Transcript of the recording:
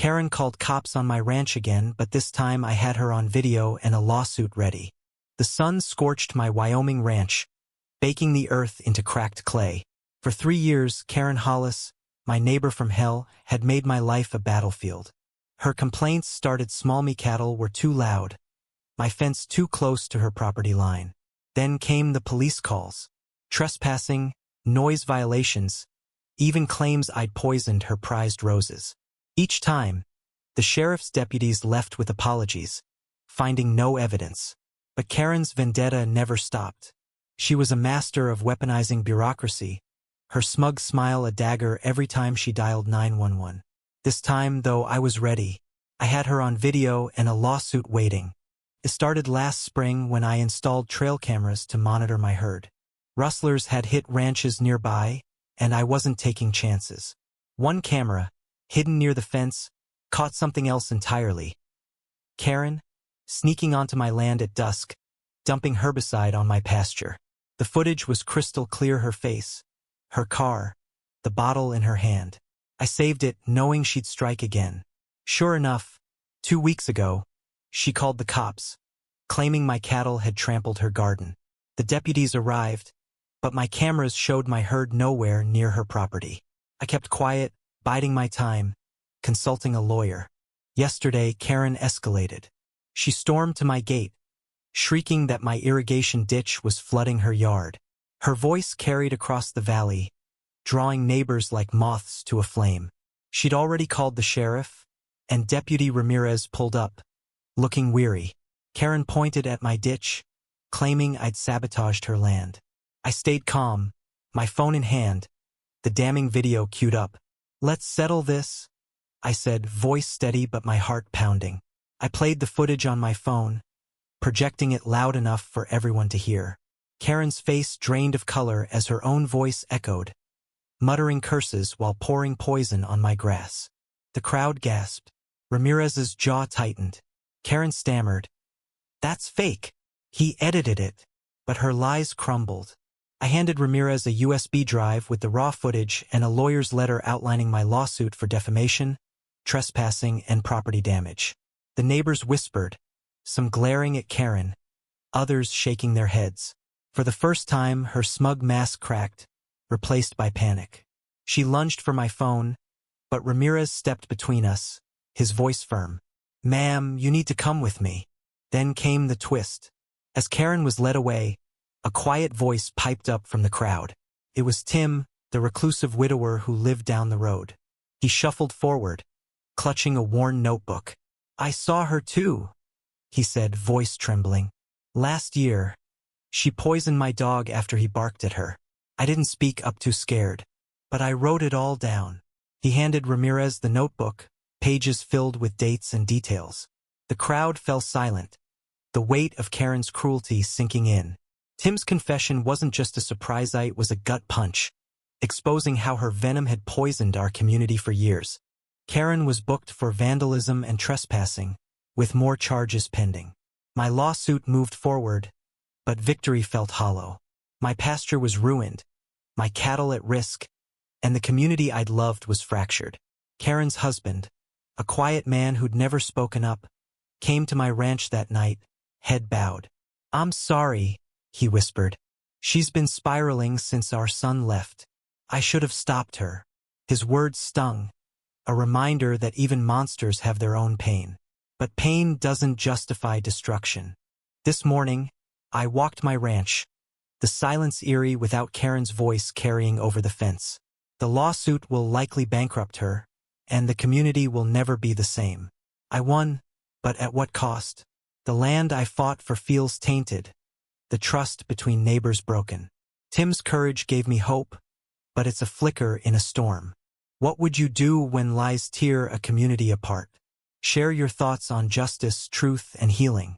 Karen called cops on my ranch again, but this time I had her on video and a lawsuit ready. The sun scorched my Wyoming ranch, baking the earth into cracked clay. For 3 years, Karen Hollis, my neighbor from hell, had made my life a battlefield. Her complaints started: small me cattle were too loud, my fence too close to her property line. Then came the police calls, trespassing, noise violations, even claims I'd poisoned her prized roses. Each time, the sheriff's deputies left with apologies, finding no evidence. But Karen's vendetta never stopped. She was a master of weaponizing bureaucracy, her smug smile a dagger every time she dialed 911. This time, though, I was ready. I had her on video and a lawsuit waiting. It started last spring when I installed trail cameras to monitor my herd. Rustlers had hit ranches nearby, and I wasn't taking chances. One camera, hidden near the fence, caught something else entirely. Karen, sneaking onto my land at dusk, dumping herbicide on my pasture. The footage was crystal clear: her face, her car, the bottle in her hand. I saved it, knowing she'd strike again. Sure enough, 2 weeks ago, she called the cops, claiming my cattle had trampled her garden. The deputies arrived, but my cameras showed my herd nowhere near her property. I kept quiet, biding my time, consulting a lawyer. Yesterday, Karen escalated. She stormed to my gate, shrieking that my irrigation ditch was flooding her yard. Her voice carried across the valley, drawing neighbors like moths to a flame. She'd already called the sheriff, and Deputy Ramirez pulled up, looking weary. Karen pointed at my ditch, claiming I'd sabotaged her land. I stayed calm, my phone in hand, the damning video queued up. "Let's settle this," I said, voice steady but my heart pounding. I played the footage on my phone, projecting it loud enough for everyone to hear. Karen's face drained of color as her own voice echoed, muttering curses while pouring poison on my grass. The crowd gasped. Ramirez's jaw tightened. Karen stammered, "That's fake. He edited it." But her lies crumbled. I handed Ramirez a USB drive with the raw footage and a lawyer's letter outlining my lawsuit for defamation, trespassing, and property damage. The neighbors whispered, some glaring at Karen, others shaking their heads. For the first time, her smug mask cracked, replaced by panic. She lunged for my phone, but Ramirez stepped between us, his voice firm. "Ma'am, you need to come with me." Then came the twist. As Karen was led away, a quiet voice piped up from the crowd. It was Tim, the reclusive widower who lived down the road. He shuffled forward, clutching a worn notebook. "I saw her too," he said, voice trembling. "Last year, she poisoned my dog after he barked at her. I didn't speak up, too scared, but I wrote it all down." He handed Ramirez the notebook, pages filled with dates and details. The crowd fell silent, the weight of Karen's cruelty sinking in. Tim's confession wasn't just a surprise, it was a gut punch, exposing how her venom had poisoned our community for years. Karen was booked for vandalism and trespassing, with more charges pending. My lawsuit moved forward, but victory felt hollow. My pasture was ruined, my cattle at risk, and the community I'd loved was fractured. Karen's husband, a quiet man who'd never spoken up, came to my ranch that night, head bowed. "I'm sorry," he whispered. "She's been spiraling since our son left. I should have stopped her." His words stung, a reminder that even monsters have their own pain. But pain doesn't justify destruction. This morning, I walked my ranch, the silence eerie without Karen's voice carrying over the fence. The lawsuit will likely bankrupt her, and the community will never be the same. I won, but at what cost? The land I fought for feels tainted, the trust between neighbors broken. Tim's courage gave me hope, but it's a flicker in a storm. What would you do when lies tear a community apart? Share your thoughts on justice, truth, and healing.